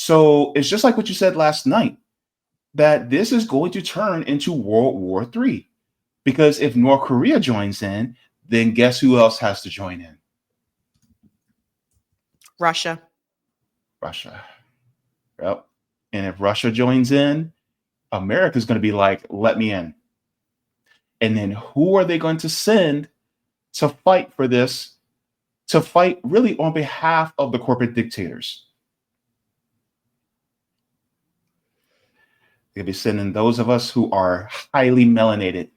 So it's just like what you said last night, that this is going to turn into World War III. Because if North Korea joins in, then guess who else has to join in? Russia. Russia. Yep. And if Russia joins in, America's going to be like, let me in. And then who are they going to send to fight for this, to fight really on behalf of the corporate dictators? They'll be sending those of us who are highly melanated,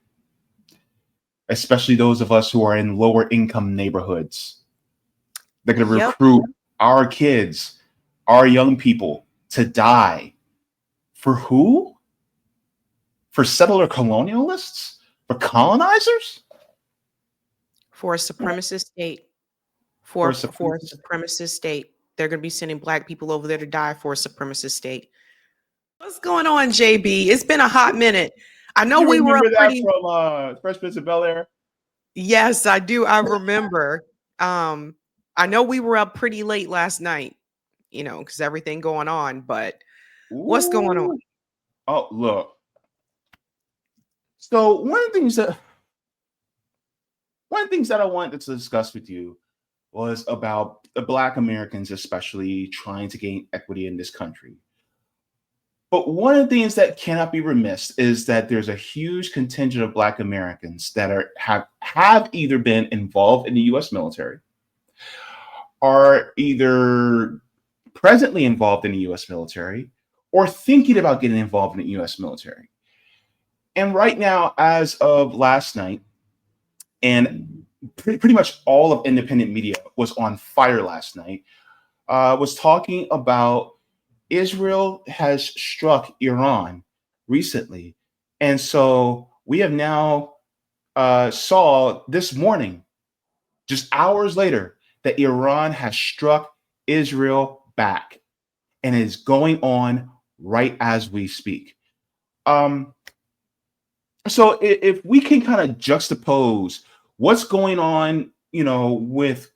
especially those of us who are in lower income neighborhoods. They're going to recruit our kids, our young people to die. For who? For settler colonialists? For colonizers? For a supremacist state. For a supremacist state. They're going to be sending black people over there to die for a supremacist state. What's going on, JB? It's been a hot minute. I know we were up pretty from Fresh Prince of Bel-Air. Yes, I do. I remember. I know we were up pretty late last night, because everything going on, but what's going on? Oh, look. So one of the things that I wanted to discuss with you was about the Black Americans, especially trying to gain equity in this country. But one of the things that cannot be remiss is that there's a huge contingent of Black Americans that have either been involved in the U.S. military, are either presently involved in the U.S. military, or thinking about getting involved in the U.S. military. And right now, as of last night, and pretty much all of independent media was on fire last night, was talking about Israel has struck Iran recently. And so we have now saw this morning, just hours later, that Iran has struck Israel back and is going on right as we speak. So if we can kind of juxtapose what's going on, with,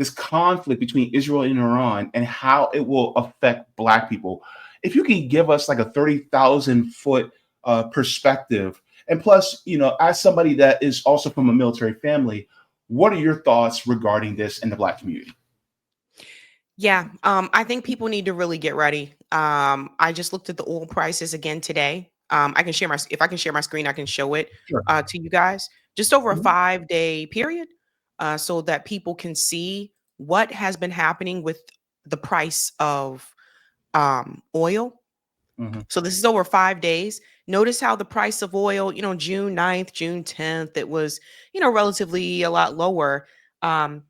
this conflict between Israel and Iran and how it will affect Black people. If you can give us like a 30,000 foot perspective, and plus, as somebody that is also from a military family, what are your thoughts regarding this in the Black community? Yeah, I think people need to really get ready. I just looked at the oil prices again today. If I can share my screen, I can show it to you guys. Just over a 5-day period. So that people can see what has been happening with the price of oil. Mm-hmm. So this is over 5 days. Notice how the price of oil, June 9th, June 10th, it was, relatively a lot lower, a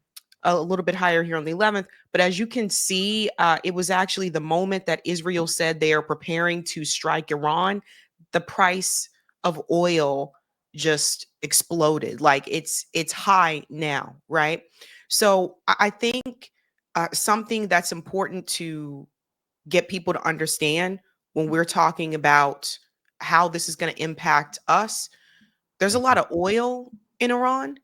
little bit higher here on the 11th. But as you can see, it was actually the moment that Israel said they are preparing to strike Iran, the price of oil just exploded. Like it's high now, right? So I think something that's important to get people to understand when we're talking about how this is going to impact us, there's a lot of oil in Iran.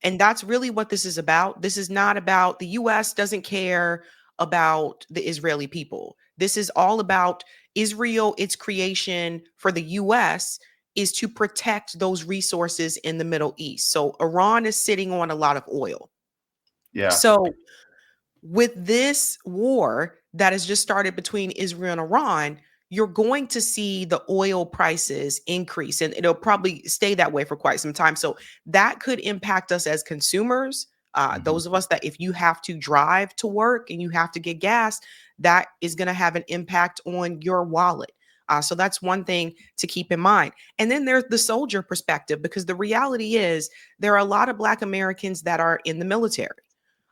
And that's really what this is about. This is not about, the US doesn't care about the Israeli people. This is all about Israel, its creation for the US is to protect those resources in the Middle East. So Iran is sitting on a lot of oil. Yeah. So with this war that has just started between Israel and Iran, you're going to see the oil prices increase, and it'll probably stay that way for quite some time. So that could impact us as consumers. Those of us that if you have to drive to work and you have to get gas, that is going to have an impact on your wallet. So that's one thing to keep in mind. And then there's the soldier perspective, because the reality is there are a lot of Black Americans that are in the military.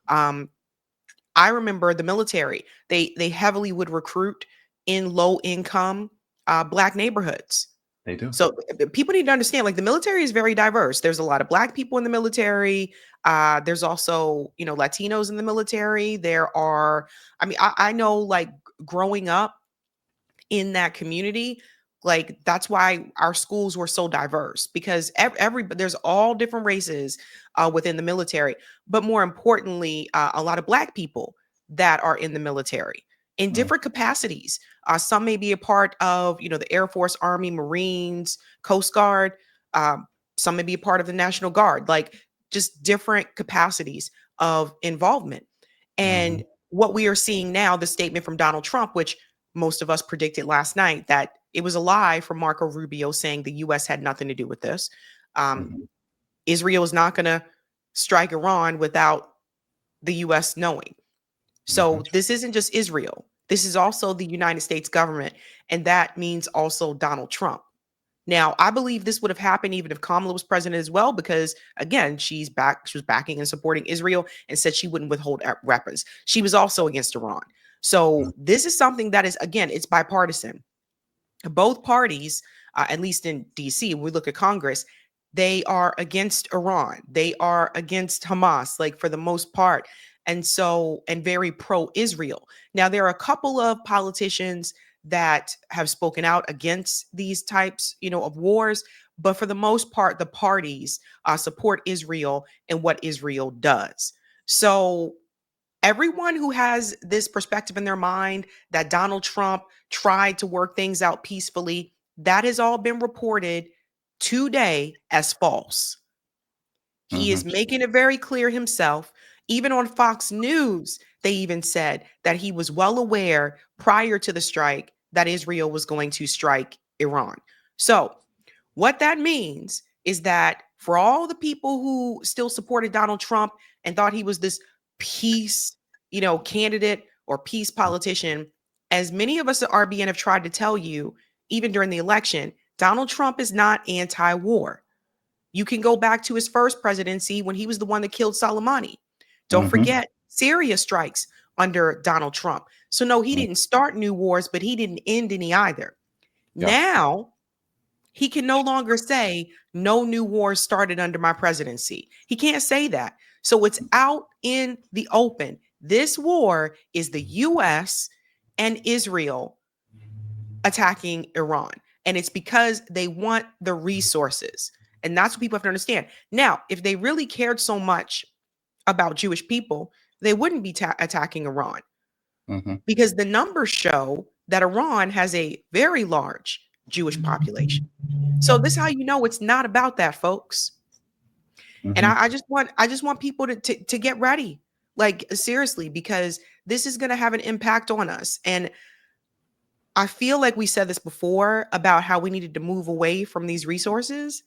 I remember the military, they heavily would recruit in low income Black neighborhoods. They do. So people need to understand, like, the military is very diverse. There's a lot of Black people in the military. There's also, Latinos in the military. There are, I know, like, growing up in that community, like, that's why our schools were so diverse, because there's all different races within the military. But more importantly, a lot of Black people that are in the military in different capacities. Some may be a part of, you know, the Air Force, Army, Marines, Coast Guard. Some may be a part of the National Guard, like just different capacities of involvement. And what we are seeing now, the statement from Donald Trump, which most of us predicted last night, that it was a lie from Marco Rubio saying the U.S. had nothing to do with this. Israel is not going to strike Iran without the U.S. knowing. So this isn't just Israel. This is also the United States government. And that means also Donald Trump. Now, I believe this would have happened even if Kamala was president as well, because again, she was backing and supporting Israel and said she wouldn't withhold weapons. She was also against Iran. So this is something that is, again, it's bipartisan. Both parties, at least in DC, when we look at Congress, they are against Iran. They are against Hamas, like for the most part. And so, and very pro-Israel. Now, there are a couple of politicians that have spoken out against these types, you know, of wars. But for the most part, the parties support Israel and what Israel does. So everyone who has this perspective in their mind that Donald Trump tried to work things out peacefully, that has all been reported today as false. He is making it very clear himself. Even on Fox News, they even said that he was well aware prior to the strike that Israel was going to strike Iran. So what that means is that for all the people who still supported Donald Trump and thought he was this peace, you know, candidate or peace politician, as many of us at RBN have tried to tell you, even during the election, Donald Trump is not anti-war. You can go back to his first presidency when he was the one that killed Soleimani. Don't forget Syria strikes under Donald Trump. So no, he didn't start new wars, but he didn't end any either. Now, he can no longer say no new wars started under my presidency. He can't say that. So it's out in the open. This war is the US and Israel attacking Iran. And it's because they want the resources. And that's what people have to understand. Now, if they really cared so much about Jewish people, they wouldn't be attacking Iran, because the numbers show that Iran has a very large Jewish population. So this is how you know it's not about that, folks. And I just want people to get ready, like seriously, because this is going to have an impact on us. And I feel like we said this before about how we needed to move away from these resources,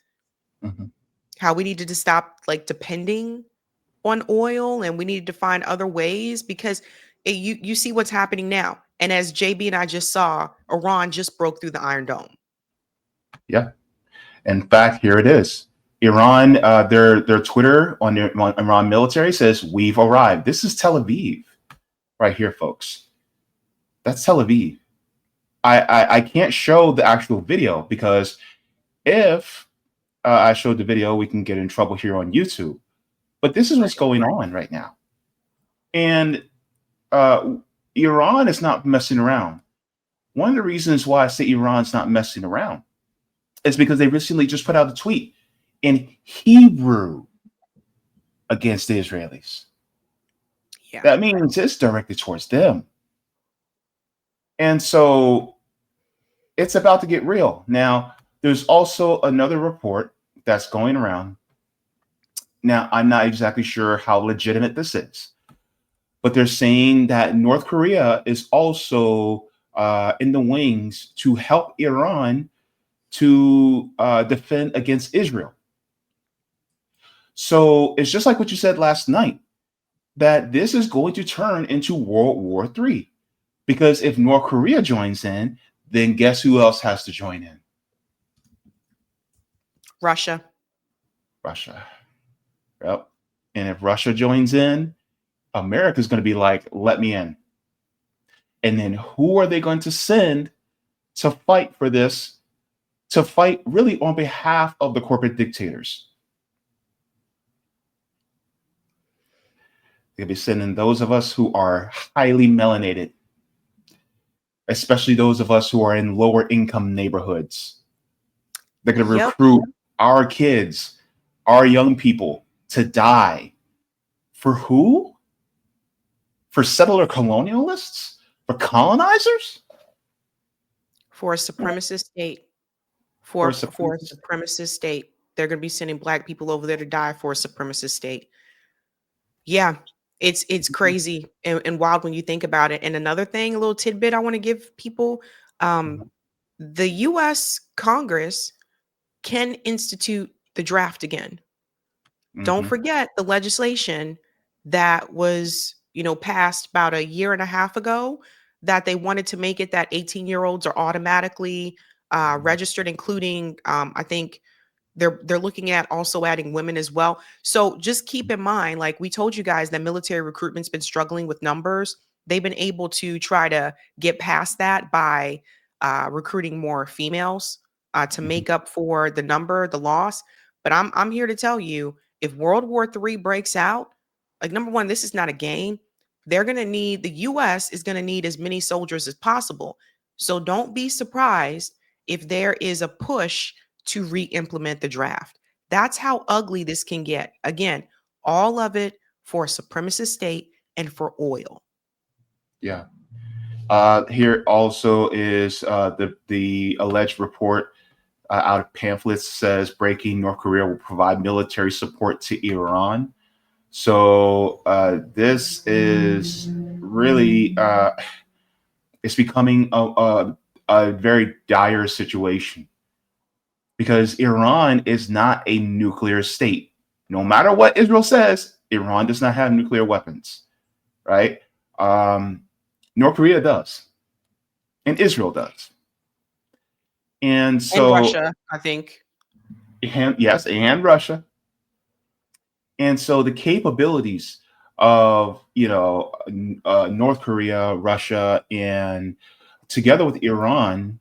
how we needed to stop like depending on oil, and we needed to find other ways, because you see what's happening now. And as JB and I just saw, Iran just broke through the Iron Dome. Yeah. In fact, here it is. Iran, their Twitter on Iran military says, "We've arrived." This is Tel Aviv right here, folks. That's Tel Aviv. I can't show the actual video, because if I showed the video, we can get in trouble here on YouTube. But this is what's going on right now. And Iran is not messing around. One of the reasons why I say Iran's not messing around is because they recently just put out a tweet in Hebrew against the Israelis. Yeah. That means it's directed towards them. And so it's about to get real. Now, there's also another report that's going around. Now, I'm not exactly sure how legitimate this is, but they're saying that North Korea is also in the wings to help Iran to defend against Israel. So it's just like what you said last night, that this is going to turn into World War III. Because if North Korea joins in, then guess who else has to join in? Russia. Yep. And if Russia joins in, America's going to be like, let me in. And then who are they going to send to fight for this, to fight really on behalf of the corporate dictators? They'll be sending those of us who are highly melanated, especially those of us who are in lower income neighborhoods. They're going to recruit our kids, our young people, to die. For who? for settler colonialists, for colonizers, For a supremacist state. for a For a supremacist. supremacist state. They're gonna be sending black people over there to die for a supremacist state. Yeah, it's crazy and wild when you think about it. And another thing, a little tidbit I want to give people, um, Mhm, the US Congress can institute the draft again. Don't mhm, forget the legislation that was, passed about a year and a half ago that they wanted to make it that 18-year-olds are automatically mhm, registered, including I think they're looking at also adding women as well. So just keep in mind, like we told you guys that military recruitment's been struggling with numbers. They've been able to try to get past that by recruiting more females to mhm. make up for the loss. But I'm here to tell you, if World War III breaks out, like number one, this is not a game. The US is gonna need as many soldiers as possible. So don't be surprised if there is a push to re-implement the draft. That's how ugly this can get. Again, all of it for a supremacist state and for oil. Yeah. Here also is the alleged report out of pamphlets says breaking North Korea will provide military support to Iran. So this is really it's becoming a very dire situation because Iran is not a nuclear state. No matter what Israel says, Iran does not have nuclear weapons, right? Um, North Korea does, and Israel does. And And so, Russia, I think. yes, and Russia. And so the capabilities of North Korea, Russia, and together with Iran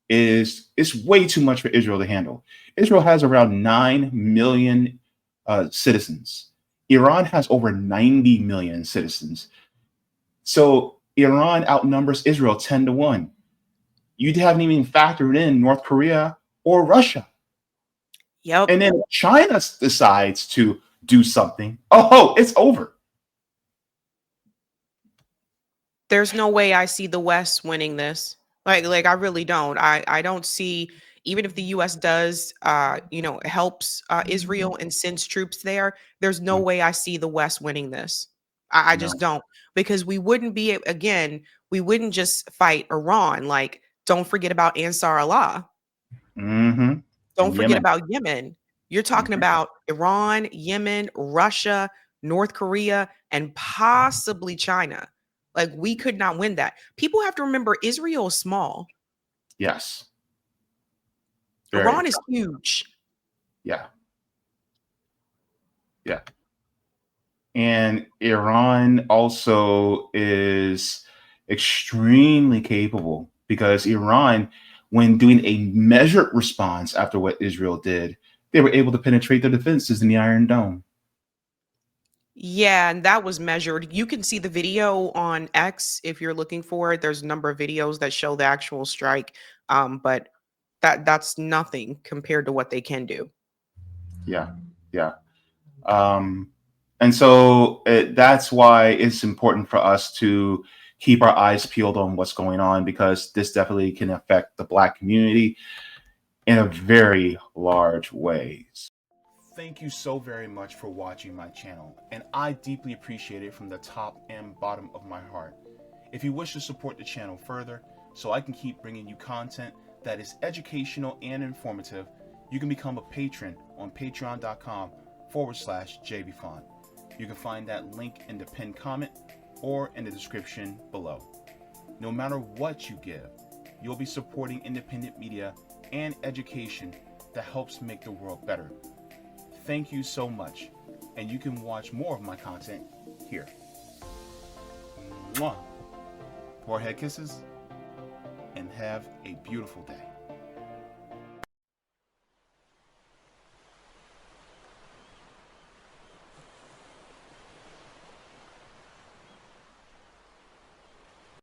is way too much for Israel to handle. Israel has around 9 million citizens. Iran has over 90 million citizens. So Iran outnumbers Israel 10-1. You haven't even factored in North Korea or Russia. Yep. And then China decides to do something. Oh, it's over. There's no way I see the West winning this. Like I really don't. I don't see, even if the US does helps Israel and sends troops there, there's no Mm, way I see the West winning this. I no. just don't, because we wouldn't just fight Iran. Like, don't forget about Ansar Allah. Hmm. Don't And forget Yemen. about Yemen. You're talking Mhm. about Iran, Yemen, Russia, North Korea, and possibly China. Like, we could not win that. People have to remember Israel is small. Yes. Very. Iran is huge. Yeah. Yeah. And Iran also is extremely capable because Iran, when doing a measured response after what Israel did, they were able to penetrate the defenses in the Iron Dome. Yeah, and that was measured. You can see the video on X if you're looking for it. There's a number of videos that show the actual strike. But that's nothing compared to what they can do. Yeah. Yeah. Um, and so that's why it's important for us to keep our eyes peeled on what's going on because this definitely can affect the Black community in a very large ways. Thank you so very much for watching my channel, and I deeply appreciate it from the top and bottom of my heart. If you wish to support the channel further, so I can keep bringing you content that is educational and informative, you can become a patron on patreon.com/Jaybefaunt. You can find that link in the pinned comment or in the description below. No matter what you give, you'll be supporting independent media and education that helps make the world better. Thank you so much, and you can watch more of my content here. Mwah. Forehead kisses, and have a beautiful day.